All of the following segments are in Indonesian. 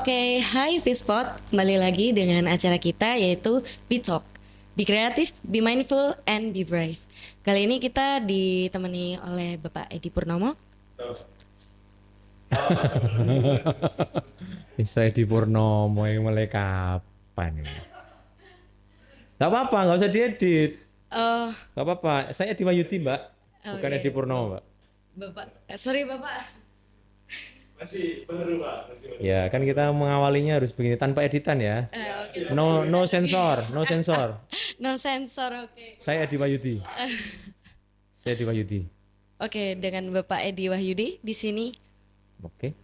Oke, hai Fishpot, kembali lagi dengan acara kita yaitu Be Talk. Be creative, be mindful, and be brave. Kali ini kita ditemani oleh Bapak Edi Purnomo. Saya di Purnomo yang mulai kapan ini? Gak apa-apa, gak usah diedit. Oh, Gak apa-apa, saya Edi Wahyudi mbak, bukan oke. Edi Purnomo mbak. Bapak, sorry Bapak. Masih baru Pak, masih baru. Ya kan kita mengawalinya harus begini tanpa editan ya. Oke. No sensor, no sensor. No sensor, oke. Saya Edi Wahyudi. Saya Edi Wahyudi. Oke, dengan Bapak Edi Wahyudi di sini, Oke.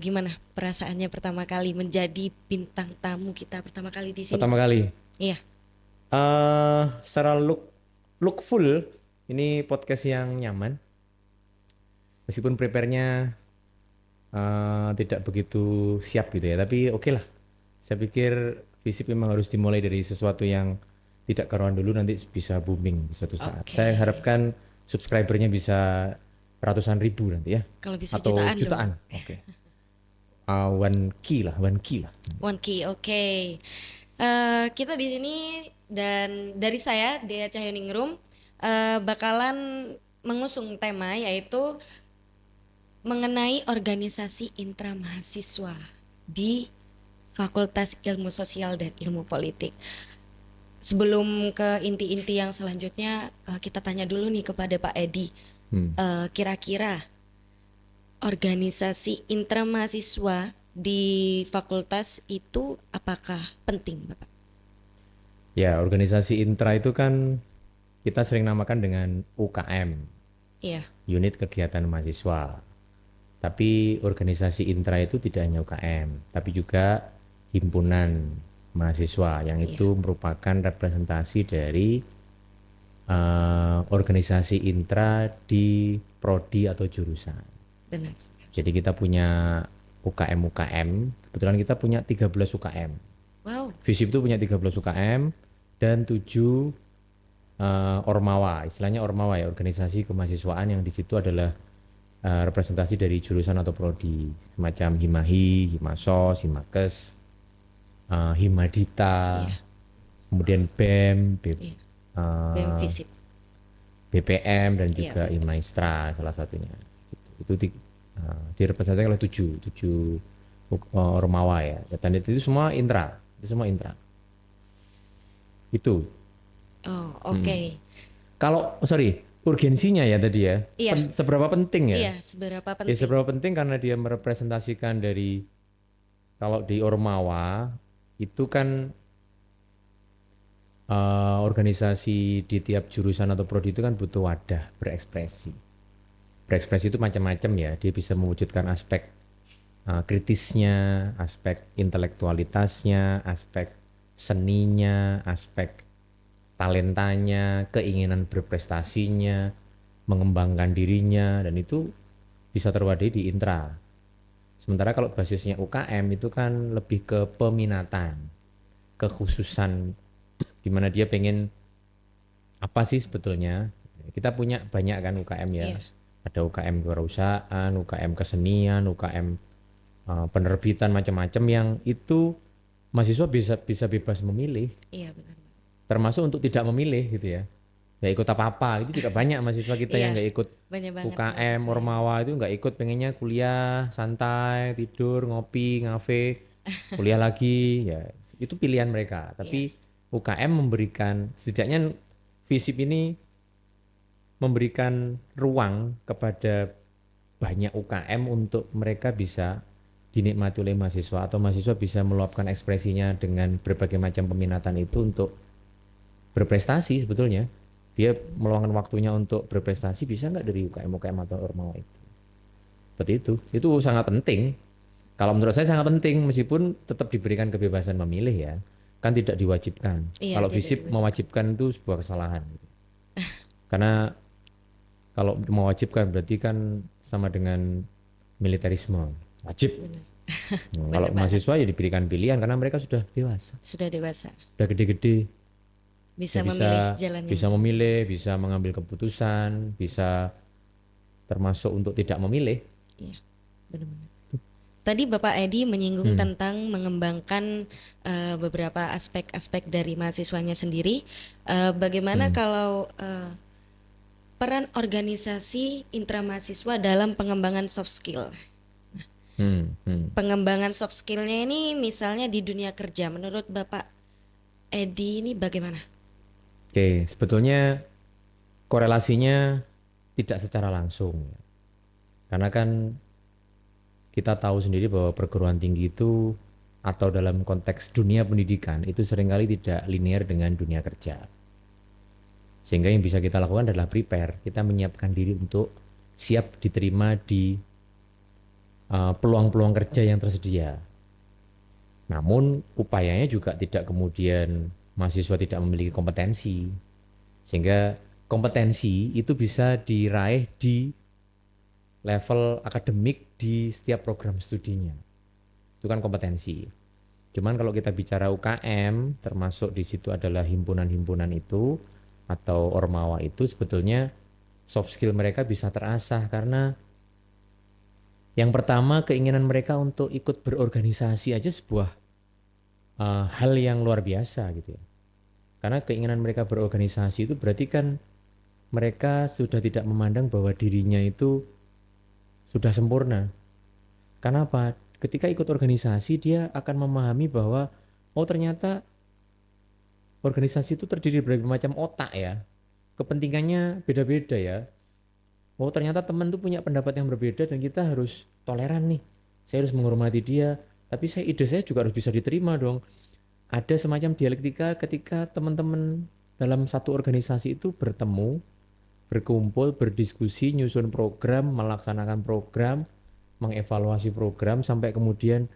gimana perasaannya pertama kali menjadi bintang tamu kita pertama kali di sini? Pertama kali. Iya. Secara lookful, ini podcast yang nyaman. Meskipun prepare-nya tidak begitu siap gitu ya, tapi oke lah. Saya pikir Visip memang harus dimulai dari sesuatu yang tidak karuan dulu, nanti bisa booming suatu saat. Oke. Saya harapkan subscribernya bisa ratusan ribu nanti ya, Kalau bisa atau jutaan jutaan. dong. Oke. 1K lah. 1K, oke. Kita di sini dan dari saya Dea Cahyoningrum bakalan mengusung tema yaitu mengenai organisasi intramahasiswa di Fakultas Ilmu Sosial dan Ilmu Politik. Sebelum ke inti-inti yang selanjutnya, kita tanya dulu nih kepada Pak Edi. Kira-kira organisasi intramahasiswa di fakultas itu apakah penting, Bapak? Ya, organisasi intra itu kan kita sering namakan dengan UKM, Iya, unit kegiatan mahasiswa. Tapi organisasi intra itu tidak hanya UKM, tapi juga himpunan mahasiswa yang itu merupakan representasi dari organisasi intra di prodi atau jurusan. benar. Jadi kita punya UKM, kebetulan kita punya 13 UKM. Wow, Visip itu punya 13 UKM dan 7 Ormawa, istilahnya Ormawa ya, organisasi kemahasiswaan yang di situ adalah representasi dari jurusan atau prodi, semacam Himahi, Himasos, Himakes, Himadita, kemudian BEM, BEM Visip. BPM dan Iya, juga Imaistra salah satunya. Itu direpresentasikan oleh tujuh Ormawa ya. Dan itu semua intra, Itu. Oh, oke. Kalau urgensinya ya tadi ya. Iya. Seberapa penting ya? Iya, seberapa Ya penting? seberapa penting karena dia merepresentasikan dari, kalau di Ormawa itu kan organisasi di tiap jurusan atau prodi itu kan butuh wadah berekspresi. Berekspresi itu macam-macam ya. Dia bisa mewujudkan aspek kritisnya, aspek intelektualitasnya, aspek seninya, aspek talentanya, keinginan berprestasinya, mengembangkan dirinya, dan itu bisa terwadahi di intra. Sementara kalau basisnya UKM itu kan lebih ke peminatan, kekhususan, di mana dia pengen apa sih sebetulnya. Kita punya banyak kan UKM ya. Iya. Ada UKM kewirausahaan, UKM kesenian, UKM penerbitan, macam-macam yang itu mahasiswa bisa bebas memilih, Iya, benar. termasuk untuk tidak memilih gitu ya. Nggak ikut apa-apa, itu juga banyak mahasiswa kita yang Iya, nggak ikut banyak banget UKM, mahasiswa Ormawa itu nggak ikut, pengennya kuliah, santai, tidur, ngopi, ngafe, kuliah lagi, ya itu pilihan mereka. Tapi UKM memberikan, setidaknya FISIP ini memberikan ruang kepada banyak UKM untuk mereka bisa dinikmati oleh mahasiswa, atau mahasiswa bisa meluapkan ekspresinya dengan berbagai macam peminatan itu untuk berprestasi sebetulnya. Dia meluangkan waktunya untuk berprestasi, bisa nggak dari UKM atau Ormawa itu. Seperti itu sangat penting. Kalau menurut saya sangat penting, meskipun tetap diberikan kebebasan memilih ya, kan tidak diwajibkan. Iya, Kalau tidak FISIP diwajibkan. mewajibkan itu sebuah kesalahan. Karena kalau mewajibkan berarti kan sama dengan militerisme, wajib. Kalau mahasiswa ya diberikan pilihan karena mereka sudah dewasa, Sudah dewasa, sudah gede-gede. bisa Ya memilih jalannya bisa masing-masing. memilih, bisa mengambil keputusan, bisa termasuk untuk tidak memilih. Iya, benar-benar. Tadi Bapak Edi menyinggung Hmm. tentang mengembangkan beberapa aspek-aspek dari mahasiswanya sendiri. Bagaimana Hmm. kalau peran organisasi intramahasiswa dalam pengembangan soft skill? Pengembangan soft skillnya ini misalnya di dunia kerja, menurut Bapak Edi ini bagaimana? Oke, sebetulnya korelasinya tidak secara langsung. Karena kan kita tahu sendiri bahwa perguruan tinggi itu atau dalam konteks dunia pendidikan itu seringkali tidak linear dengan dunia kerja. Sehingga yang bisa kita lakukan adalah prepare, kita menyiapkan diri untuk siap diterima di peluang-peluang kerja yang tersedia. Namun upayanya juga tidak kemudian mahasiswa tidak memiliki kompetensi, sehingga kompetensi itu bisa diraih di level akademik di setiap program studinya. Itu kan kompetensi. Cuman kalau kita bicara UKM, termasuk di situ adalah himpunan-himpunan itu atau ormawa itu, sebetulnya soft skill mereka bisa terasah karena yang pertama keinginan mereka untuk ikut berorganisasi aja sebuah hal yang luar biasa gitu ya. Karena keinginan mereka berorganisasi itu berarti kan mereka sudah tidak memandang bahwa dirinya itu sudah sempurna. Karena apa? Ketika ikut organisasi dia akan memahami bahwa oh ternyata organisasi itu terdiri dari berbagai macam otak ya. Kepentingannya beda-beda ya. Oh ternyata teman tuh punya pendapat yang berbeda dan kita harus toleran nih. Saya harus menghormati dia, tapi ide saya juga harus bisa diterima dong. Ada semacam dialektika ketika teman-teman dalam satu organisasi itu bertemu, berkumpul, berdiskusi, nyusun program, melaksanakan program, mengevaluasi program sampai kemudian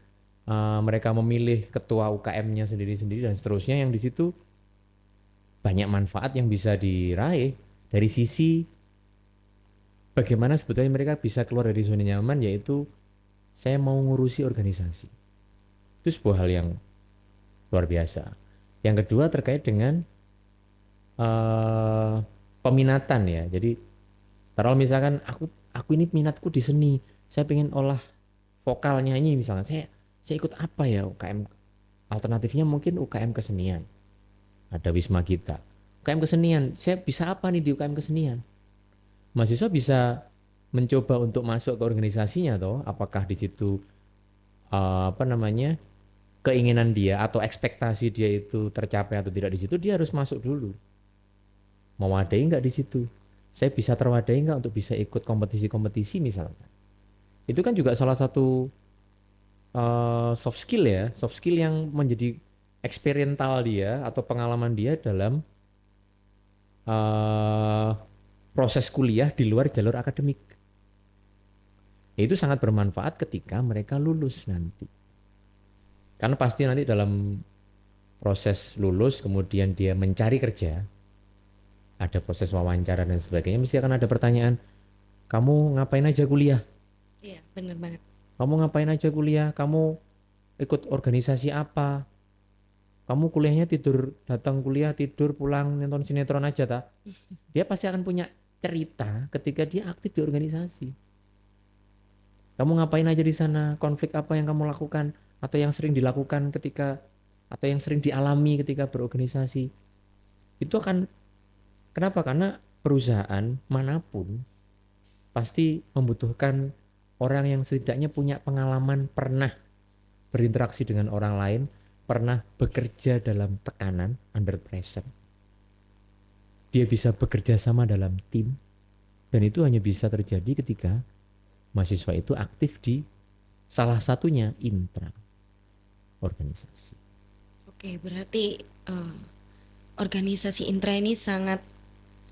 mereka memilih ketua UKM-nya sendiri-sendiri dan seterusnya, yang di situ banyak manfaat yang bisa diraih dari sisi bagaimana sebetulnya mereka bisa keluar dari zona nyaman, yaitu saya mau ngurusi organisasi. Itu sebuah hal yang luar biasa. Yang kedua terkait dengan peminatan ya. Jadi taruh misalkan aku ini minatku di seni, saya pengen olah vokal nyanyi misalnya. Saya ikut apa ya UKM? Alternatifnya mungkin UKM kesenian. Ada Wisma Gita. UKM kesenian, saya bisa apa nih di UKM kesenian? Mahasiswa bisa mencoba untuk masuk ke organisasinya toh, apakah di situ keinginan dia atau ekspektasi dia itu tercapai atau tidak, di situ dia harus masuk dulu. Mewadai nggak di situ? Saya bisa terwadai nggak untuk bisa ikut kompetisi-kompetisi misalnya? Itu kan juga salah satu soft skill ya, soft skill yang menjadi eksperimental dia atau pengalaman dia dalam proses kuliah di luar jalur akademik. Itu sangat bermanfaat ketika mereka lulus nanti. Karena pasti nanti dalam proses lulus kemudian dia mencari kerja, ada proses wawancara dan sebagainya, mesti akan ada pertanyaan, kamu ngapain aja kuliah? Iya, benar banget. Kamu ngapain aja kuliah? Kamu ikut organisasi apa? Kamu kuliahnya tidur, datang kuliah, tidur, pulang, nonton sinetron aja tak? Dia pasti akan punya cerita ketika dia aktif di organisasi. Kamu ngapain aja di sana? Konflik apa yang kamu lakukan? Atau yang sering dilakukan ketika, atau yang sering dialami ketika berorganisasi? Itu akan, kenapa? Karena perusahaan manapun pasti membutuhkan orang yang setidaknya punya pengalaman pernah berinteraksi dengan orang lain, pernah bekerja dalam tekanan, under pressure. Dia bisa bekerja sama dalam tim, dan itu hanya bisa terjadi ketika mahasiswa itu aktif di salah satunya intra organisasi. Oke, berarti organisasi intra ini sangat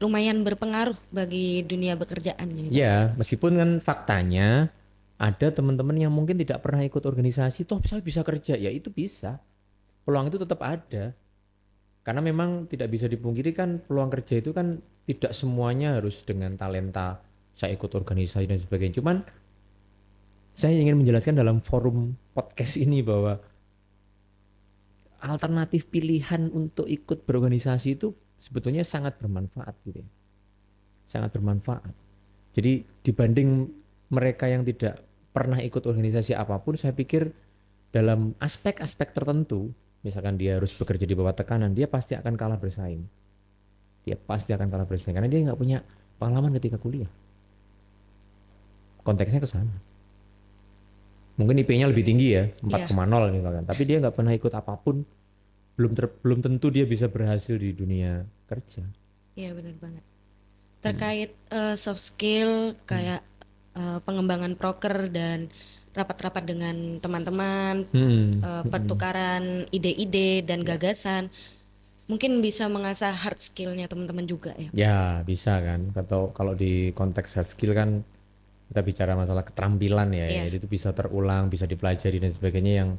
lumayan berpengaruh bagi dunia bekerjaannya. Ya, meskipun kan faktanya ada teman-teman yang mungkin tidak pernah ikut organisasi, toh saya bisa kerja, ya itu bisa. Peluang itu tetap ada. Karena memang tidak bisa dipungkiri kan peluang kerja itu kan tidak semuanya harus dengan talenta saya ikut organisasi dan sebagainya. Cuman saya ingin menjelaskan dalam forum podcast ini bahwa alternatif pilihan untuk ikut berorganisasi itu sebetulnya sangat bermanfaat gitu ya. Sangat bermanfaat. Jadi dibanding mereka yang tidak pernah ikut organisasi apapun, saya pikir dalam aspek-aspek tertentu, misalkan dia harus bekerja di bawah tekanan, dia pasti akan kalah bersaing. Dia pasti akan kalah bersaing karena dia nggak punya pengalaman ketika kuliah. Konteksnya ke sana. Mungkin IP-nya lebih tinggi ya, 4,0 misalkan. Tapi dia nggak pernah ikut apapun, belum tentu dia bisa berhasil di dunia kerja. Iya benar banget. Terkait soft skill kayak pengembangan proker dan rapat-rapat dengan teman-teman, pertukaran ide-ide dan gagasan, mungkin bisa mengasah hard skillnya teman-teman juga ya. Ya bisa kan. Atau kalau di konteks hard skill kan kita bicara masalah keterampilan ya, Iya. jadi itu bisa terulang, bisa dipelajari dan sebagainya yang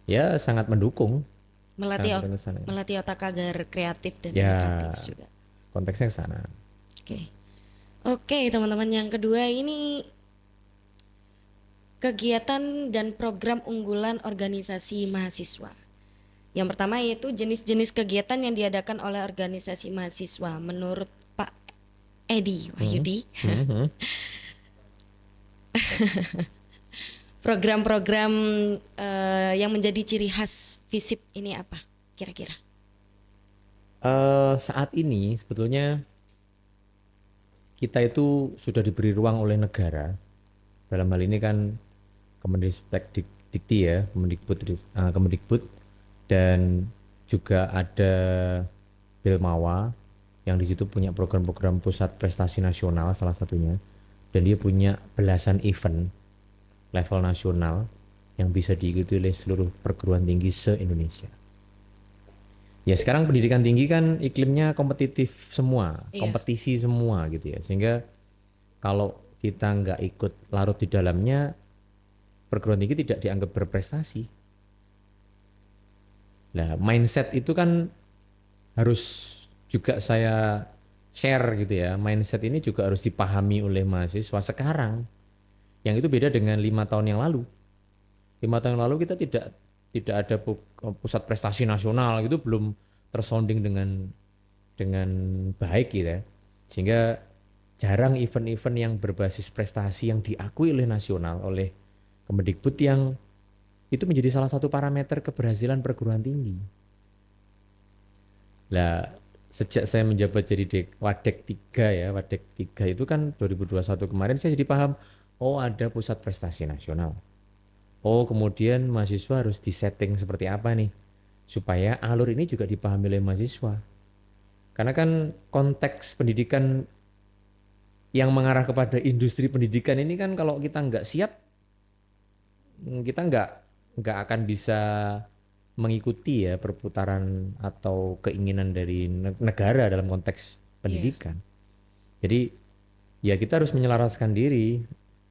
ya sangat mendukung. Melatih Sangat mendukung ke sana. melatih otak agar kreatif dan Ya. inovatif juga. Konteksnya ke sana. Oke, teman-teman, yang kedua ini kegiatan dan program unggulan organisasi mahasiswa. Yang pertama yaitu jenis-jenis kegiatan yang diadakan oleh organisasi mahasiswa. Menurut Pak Edi Wahyudi, program-program yang menjadi ciri khas FISIP ini apa kira-kira? Saat ini sebetulnya kita itu sudah diberi ruang oleh negara. Dalam hal ini kan Kemendikti ya, Kemendikbud dan juga ada Bilmawa yang di situ punya program-program pusat prestasi nasional salah satunya, dan dia punya belasan event level nasional yang bisa diikuti oleh seluruh perguruan tinggi se-Indonesia. Ya sekarang pendidikan tinggi kan iklimnya kompetitif semua, kompetisi semua gitu ya, sehingga kalau kita nggak ikut larut di dalamnya, perguruan tinggi tidak dianggap berprestasi. Nah, mindset itu kan harus juga saya share gitu ya. Mindset ini juga harus dipahami oleh mahasiswa sekarang. Yang itu beda dengan 5 tahun yang lalu. 5 tahun yang lalu kita tidak ada pusat prestasi nasional gitu, belum tersounding dengan baik gitu ya. Sehingga jarang event-event yang berbasis prestasi yang diakui oleh nasional, oleh Kemendikbud, yang itu menjadi salah satu parameter keberhasilan perguruan tinggi. Nah, sejak saya menjabat jadi Wadek 3 ya, Wadek 3 itu kan 2021 kemarin saya jadi paham, oh ada pusat prestasi nasional. Oh kemudian mahasiswa harus disetting seperti apa nih, supaya alur ini juga dipahami oleh mahasiswa. Karena kan konteks pendidikan yang mengarah kepada industri pendidikan ini kan kalau kita nggak siap, kita nggak akan bisa mengikuti ya perputaran atau keinginan dari negara dalam konteks pendidikan. Jadi ya kita harus menyelaraskan diri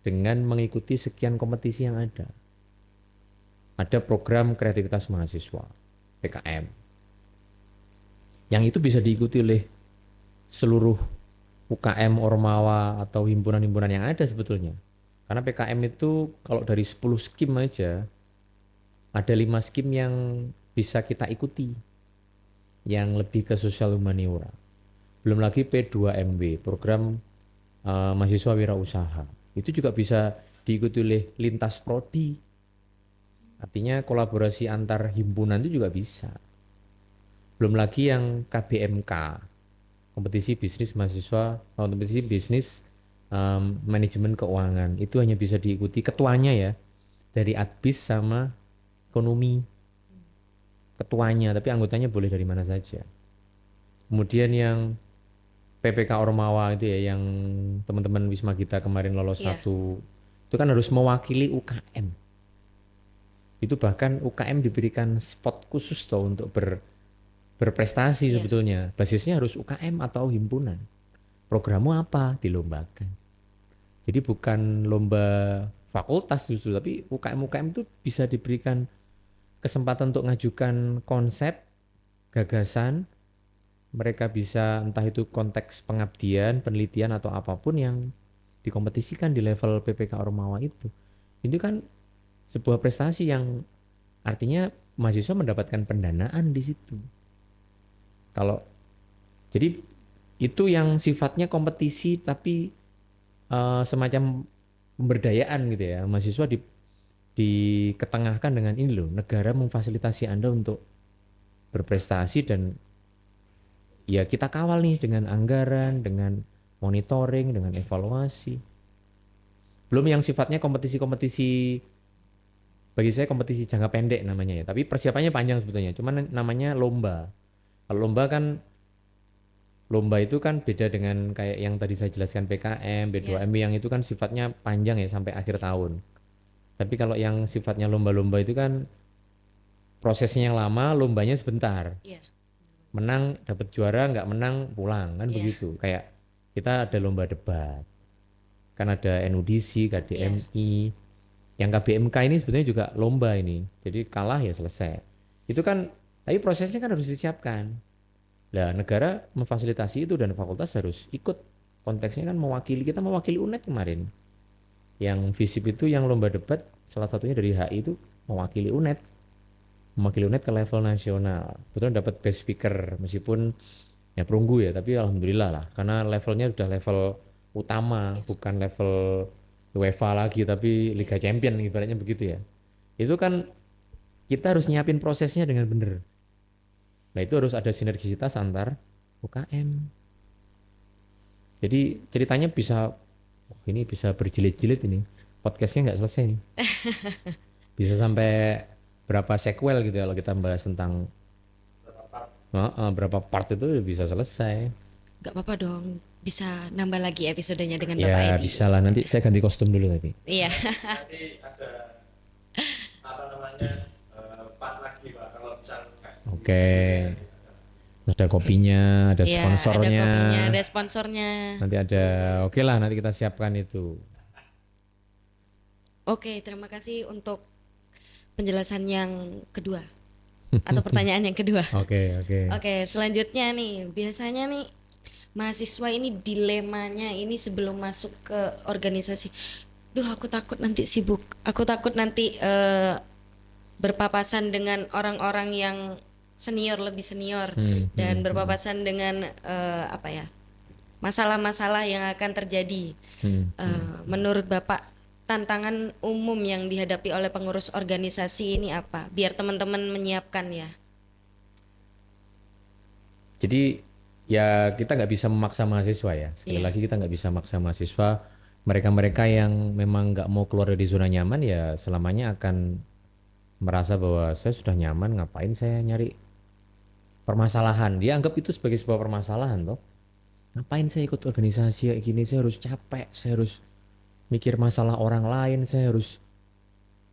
dengan mengikuti sekian kompetisi yang ada. Ada program kreativitas mahasiswa, PKM, yang itu bisa diikuti oleh seluruh UKM, Ormawa atau himpunan-himpunan yang ada sebetulnya. Karena PKM itu kalau dari 10 skim aja, ada 5 skim yang bisa kita ikuti, yang lebih ke sosial humaniora. Belum lagi P2MW, program mahasiswa wirausaha. Itu juga bisa diikuti oleh lintas prodi. Artinya kolaborasi antar himpunan itu juga bisa. Belum lagi yang KBMK, kompetisi bisnis mahasiswa, kompetisi bisnis manajemen keuangan, itu hanya bisa diikuti ketuanya ya dari Adbis sama ekonomi, ketuanya, tapi anggotanya boleh dari mana saja. Kemudian yang PPK Ormawa itu ya, yang teman-teman Wisma Gita kemarin lolos satu, itu kan harus mewakili UKM. Itu bahkan UKM diberikan spot khusus tuh untuk berprestasi sebetulnya. Basisnya harus UKM atau himpunan. Programmu apa? Dilombakan. Jadi bukan lomba fakultas justru, tapi UKM-UKM itu bisa diberikan kesempatan untuk ngajukan konsep, gagasan. Mereka bisa entah itu konteks pengabdian, penelitian atau apapun yang dikompetisikan di level PPK Ormawa itu. Ini kan sebuah prestasi yang artinya mahasiswa mendapatkan pendanaan di situ. Jadi itu yang sifatnya kompetisi tapi semacam pemberdayaan gitu ya. Mahasiswa diketengahkan dengan ini loh, negara memfasilitasi Anda untuk berprestasi dan ya kita kawal nih dengan anggaran, dengan monitoring, dengan evaluasi. Belum yang sifatnya kompetisi-kompetisi, bagi saya kompetisi jangka pendek namanya ya, tapi persiapannya panjang sebetulnya, cuman namanya lomba. Kalau lomba itu kan beda dengan kayak yang tadi saya jelaskan PKM, B2M yang itu kan sifatnya panjang ya sampai akhir tahun. Tapi kalau yang sifatnya lomba-lomba itu kan prosesnya yang lama, lombanya sebentar. Iya. Menang dapat juara, nggak menang pulang kan begitu. Kayak kita ada lomba debat, kan ada NUDC, KDMI, yang KBMK ini sebetulnya juga lomba ini. Jadi kalah ya selesai. Itu kan, tapi prosesnya kan harus disiapkan. Nah, negara memfasilitasi itu dan fakultas harus ikut. Konteksnya kan mewakili, kita mewakili UNED kemarin. Yang FISIP itu yang lomba debat, salah satunya dari HI itu mewakili UNED. Mewakili UNED ke level nasional. Betul dapat best speaker, meskipun ya perunggu ya, tapi alhamdulillah lah. Karena levelnya sudah level utama, bukan level UEFA lagi, tapi Liga Champion ibaratnya begitu ya. Itu kan kita harus nyiapin prosesnya dengan benar. Nah itu harus ada sinergisitas antar UKM. Jadi ceritanya bisa, ini bisa berjilid-jilid ini. Podcastnya nggak selesai nih. Bisa sampai berapa sequel gitu ya kalau kita bahas tentang berapa part itu bisa selesai. Gak apa-apa dong, bisa nambah lagi episodenya dengan Bapak Ya Edi. bisa lah, nanti saya ganti kostum dulu tadi. Iya. Nanti ada apa namanya part lagi Pak kalau misalnya. Oke. Ada kopinya, ada Iya, sponsornya. ada kopinya, ada sponsornya. Nanti ada, oke lah nanti kita siapkan itu. Oke, terima kasih untuk penjelasan yang kedua atau pertanyaan yang kedua. Oke. Oke, selanjutnya nih, biasanya nih mahasiswa ini dilemanya ini sebelum masuk ke organisasi. Duh, aku takut nanti sibuk. Aku takut nanti berpapasan dengan orang-orang yang senior, lebih senior, dan berpapasan dengan apa ya, masalah-masalah yang akan terjadi. Menurut Bapak, tantangan umum yang dihadapi oleh pengurus organisasi ini apa? Biar teman-teman menyiapkan ya. Jadi ya kita nggak bisa memaksa mahasiswa ya. Sekali lagi kita nggak bisa maksa mahasiswa. Mereka-mereka yang memang nggak mau keluar dari zona nyaman ya selamanya akan merasa bahwa saya sudah nyaman, ngapain saya nyari permasalahan. Dia anggap itu sebagai sebuah permasalahan toh. Ngapain saya ikut organisasi kayak gini, saya harus capek, saya harus mikir masalah orang lain, saya harus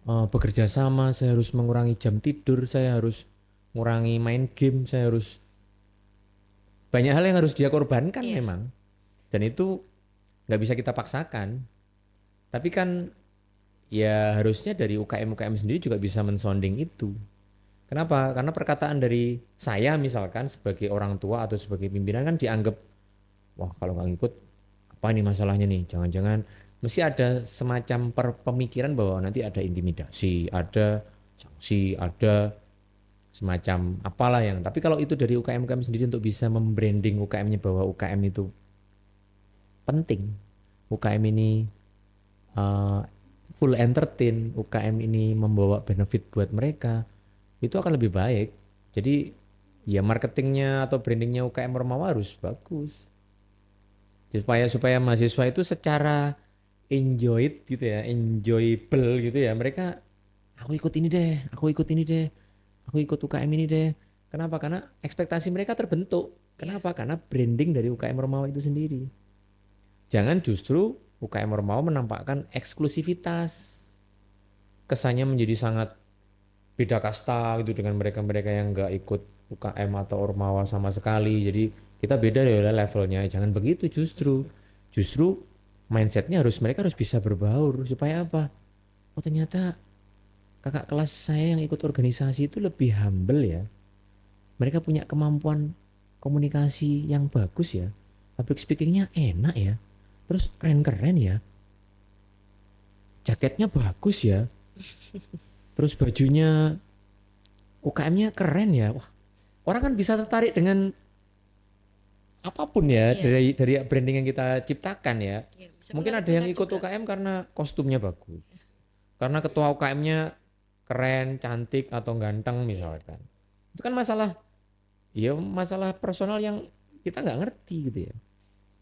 bekerja sama, saya harus mengurangi jam tidur, saya harus mengurangi main game, saya harus banyak hal yang harus dia korbankan memang. Dan itu nggak bisa kita paksakan. Tapi kan ya harusnya dari UKM-UKM sendiri juga bisa mensounding itu. Kenapa? Karena perkataan dari saya misalkan sebagai orang tua atau sebagai pimpinan kan dianggap, wah kalau nggak ngikut apa ini masalahnya nih? Jangan-jangan mesti ada semacam pemikiran bahwa nanti ada intimidasi, ada sanksi, ada semacam apalah yang. Tapi kalau itu dari UKM-UKM sendiri untuk bisa membranding UKM-nya bahwa UKM itu penting, UKM ini full entertain, UKM ini membawa benefit buat mereka, itu akan lebih baik. Jadi ya marketingnya atau brandingnya UKM Ormawa harus bagus. Supaya mahasiswa itu secara enjoyed gitu ya, enjoyable gitu ya. Mereka aku ikut ini deh, aku ikut UKM ini deh. Kenapa? Karena ekspektasi mereka terbentuk. Kenapa? Karena branding dari UKM Ormawa itu sendiri. Jangan justru UKM Ormawa menampakkan eksklusivitas. Kesannya menjadi sangat beda kasta gitu dengan mereka-mereka yang nggak ikut UKM atau Ormawa sama sekali. Jadi kita beda ya levelnya. Jangan begitu justru. Justru mindsetnya mereka harus bisa berbaur. Supaya apa? Oh ternyata kakak kelas saya yang ikut organisasi itu lebih humble ya. Mereka punya kemampuan komunikasi yang bagus ya. Public speakingnya enak ya. Terus keren-keren ya. Jaketnya bagus ya. Terus bajunya UKM-nya keren ya. Wah, orang kan bisa tertarik dengan apapun ya dari branding yang kita ciptakan ya. Mungkin Sebenarnya ada yang banyak ikut juga. UKM karena kostumnya bagus. Karena ketua UKM-nya keren, cantik atau ganteng Iya, misalkan. Itu kan masalah, ya masalah personal yang kita nggak ngerti gitu ya.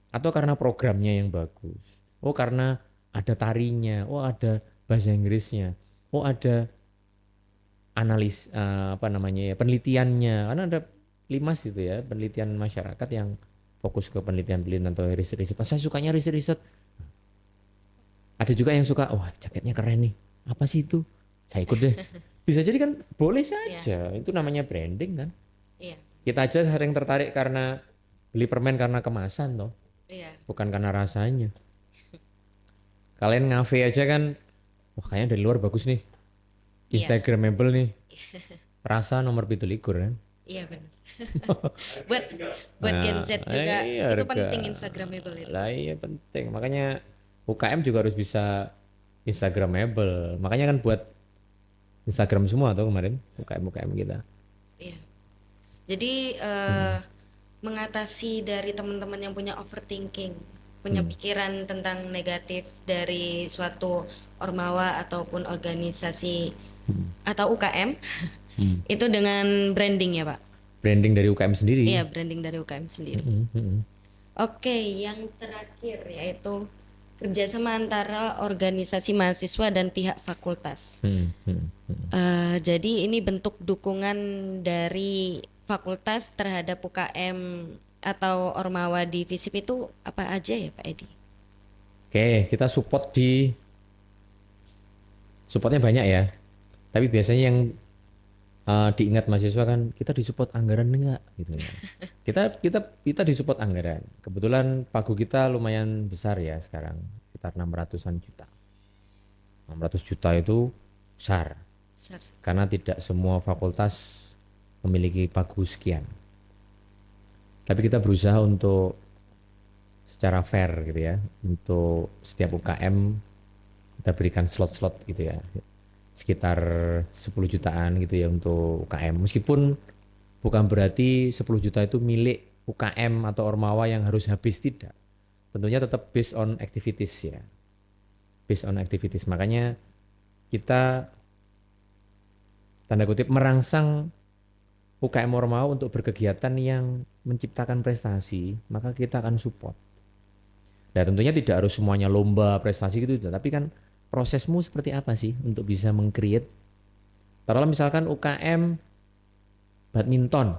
Atau karena programnya yang bagus. Oh karena ada tarinya, oh ada bahasa Inggrisnya, oh ada analis apa namanya ya penelitiannya. Karena ada limas itu ya penelitian masyarakat yang fokus ke penelitian-penelitian atau riset-riset. Oh, saya sukanya riset-riset. Ada juga yang suka, wah jaketnya keren nih. Apa sih itu? Saya ikut deh. Bisa jadi kan boleh iya, saja. Itu namanya branding kan. iya, Kita aja sering tertarik karena beli permen karena kemasan toh, iya, bukan karena rasanya. Kalian ngafe aja kan, wah kayaknya dari luar bagus nih. iya, Instagramable nih. Rasa nomor 17 kan. iya benar. Harga Buat juga. buat Gen Nah, Z juga iya itu harga. penting Instagramable itu. Lah iya penting. Makanya UKM juga harus bisa Instagramable. Makanya kan buat Instagram semua tuh kemarin UKM-UKM kita. Iya. Jadi Hmm. mengatasi dari teman-teman yang punya overthinking, punya Hmm. pikiran tentang negatif dari suatu ormawa ataupun organisasi Hmm. atau UKM Hmm. itu dengan branding ya Pak. Branding dari UKM Iya, sendiri. branding dari UKM sendiri. Hmm. Hmm. Oke, yang terakhir yaitu kerjasama antara organisasi mahasiswa dan pihak fakultas. Hmm. Hmm. Hmm. Jadi ini bentuk dukungan dari fakultas terhadap UKM atau Ormawa di FISIP itu apa aja ya Pak Edi? Oke, kita supportnya banyak ya. Tapi biasanya yang diingat mahasiswa kan kita disupport anggaran enggak gitu ya. Kita disupport anggaran. Kebetulan pagu kita lumayan besar ya sekarang, sekitar 600-an juta. 600 juta itu besar Besar. karena tidak semua fakultas memiliki pagu sekian. Tapi kita berusaha untuk secara fair gitu ya, untuk setiap UKM kita berikan slot-slot gitu ya. Sekitar 10 jutaan gitu ya untuk UKM. Meskipun bukan berarti 10 juta itu milik UKM atau Ormawa yang harus habis, tidak. Tentunya tetap based on activities ya. Based on activities. Makanya kita tanda kutip merangsang UKM Ormawa untuk berkegiatan yang menciptakan prestasi, maka kita akan support. Nah, tentunya tidak harus semuanya lomba prestasi gitu, tapi kan prosesmu seperti apa sih untuk bisa meng-create. Kalau misalkan UKM badminton,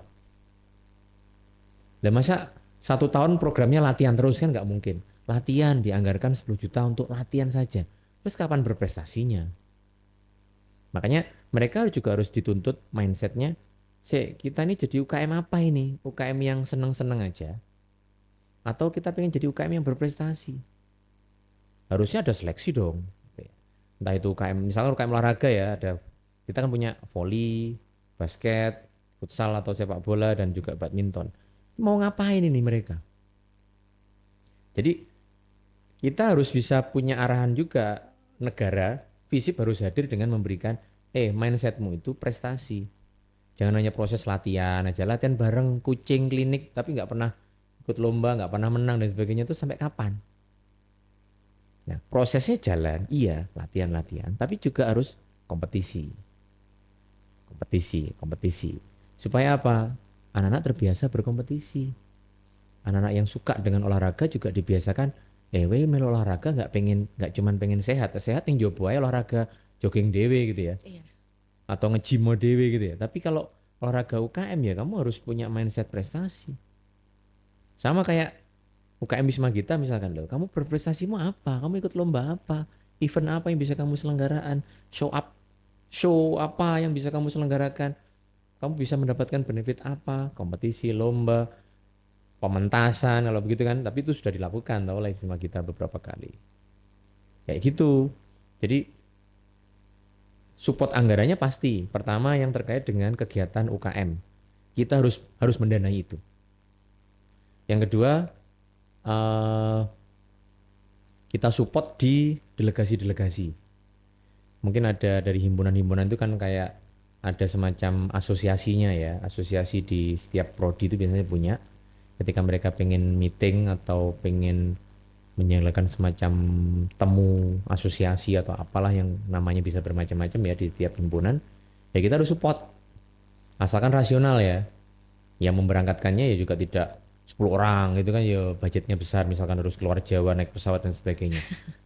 dan masa 1 tahun programnya latihan terus kan nggak mungkin. Latihan dianggarkan 10 juta untuk latihan saja. Terus kapan berprestasinya? Makanya mereka juga harus dituntut mindsetnya. Kita ini jadi UKM apa ini? UKM yang seneng-seneng aja? Atau kita pengen jadi UKM yang berprestasi? Harusnya ada seleksi dong. Entah itu UKM, misalkan UKM olahraga ya, kita kan punya volley, basket, futsal atau sepak bola dan juga badminton. Mau ngapain ini mereka? Jadi kita harus bisa punya arahan juga, negara, FISIP harus hadir dengan memberikan, mindsetmu itu prestasi. Jangan hanya proses latihan aja, latihan bareng kucing klinik tapi nggak pernah ikut lomba, nggak pernah menang dan sebagainya, itu sampai kapan? Nah, prosesnya jalan, iya, latihan-latihan, tapi juga harus kompetisi. Kompetisi, kompetisi. Supaya apa? Anak-anak terbiasa berkompetisi. Anak-anak yang suka dengan olahraga juga dibiasakan, melu olahraga nggak cuman pengen sehat, sehat yang coba ya olahraga jogging dewe gitu ya, Iya, atau nge-gym dewe gitu ya. Tapi kalau olahraga UKM ya kamu harus punya mindset prestasi. Sama kayak UKM Wisma Gita misalkan loh, kamu berprestasimu apa? Kamu ikut lomba apa? Event apa yang bisa kamu selenggaraan? Show apa yang bisa kamu selenggarakan? Kamu bisa mendapatkan benefit apa? Kompetisi, lomba, pementasan, kalau begitu kan. Tapi itu sudah dilakukan tau oleh Wisma Gita beberapa kali. Kayak gitu. Jadi support anggarannya pasti. Pertama yang terkait dengan kegiatan UKM. Kita harus mendanai itu. Yang kedua, eh, kita support di delegasi-delegasi. Mungkin ada dari himpunan-himpunan itu kan kayak ada semacam asosiasinya ya, asosiasi di setiap prodi itu biasanya punya. Ketika mereka pengen meeting atau pengen menyelenggarakan semacam temu asosiasi atau apalah yang namanya bisa bermacam-macam ya di setiap himpunan, ya kita harus support. Asalkan rasional ya. Yang memberangkatkannya ya juga tidak 10 orang gitu kan ya budgetnya besar misalkan harus keluar Jawa naik pesawat dan sebagainya.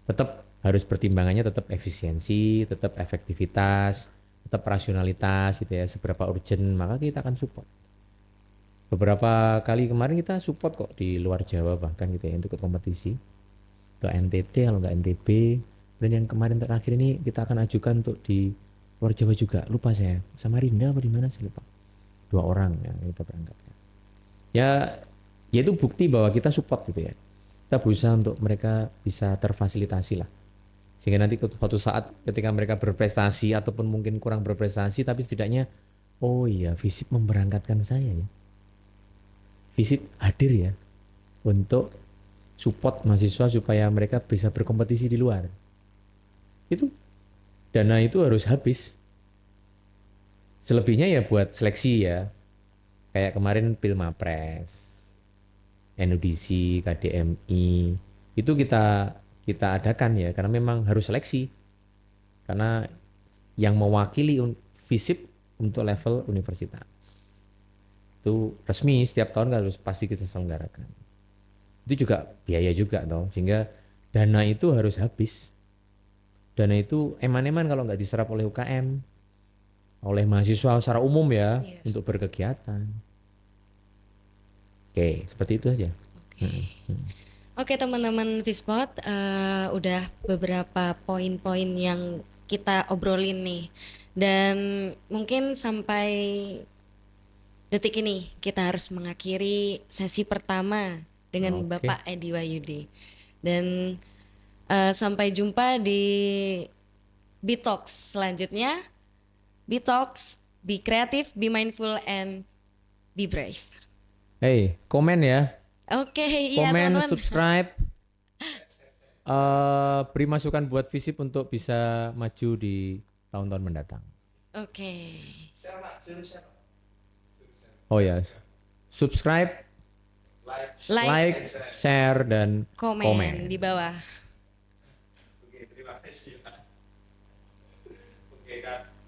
Tetap harus pertimbangannya tetap efisiensi, tetap efektivitas, tetap rasionalitas gitu ya, seberapa urgent maka kita akan support. Beberapa kali kemarin kita support kok di luar Jawa bahkan gitu ya untuk ikut kompetisi. Ke NTT kalau nggak NTB, dan yang kemarin terakhir ini kita akan ajukan untuk di luar Jawa juga, lupa saya, Samarinda apa di mana saya lupa. 2 orang yang kita berangkatkan. Ya, ya itu bukti bahwa kita support gitu ya. Kita berusaha untuk mereka bisa terfasilitasi lah. Sehingga nanti suatu saat ketika mereka berprestasi ataupun mungkin kurang berprestasi, tapi setidaknya, oh iya, FISIP memberangkatkan saya ya. FISIP hadir ya untuk support mahasiswa supaya mereka bisa berkompetisi di luar. Itu dana itu harus habis. Selebihnya ya buat seleksi ya. Kayak kemarin Pilmapres, NUDC, KDMI, itu kita adakan ya karena memang harus seleksi. Karena yang mewakili FISIP untuk level universitas. Itu resmi setiap tahun kan harus pasti kita selenggarakan. Itu juga biaya juga toh, sehingga dana itu harus habis. Dana itu eman-eman kalau nggak diserap oleh UKM, oleh mahasiswa secara umum ya, untuk berkegiatan. Oke, seperti itu aja. Oke teman-teman Vispot, udah beberapa poin-poin yang kita obrolin nih. Dan mungkin sampai detik ini kita harus mengakhiri sesi pertama dengan Bapak Edi Wahyudi. Dan sampai jumpa di B-Talks selanjutnya. B-Talks, be creative, be mindful, and be brave. Hey, komen ya. Oke, iya Komen, teman-teman. subscribe. Beri masukan buat FISIP untuk bisa maju di tahun-tahun mendatang. Oke. Oh ya, subscribe, like, share, dan komen. Di bawah. Oke, terima kasih Pak. Oke Kak.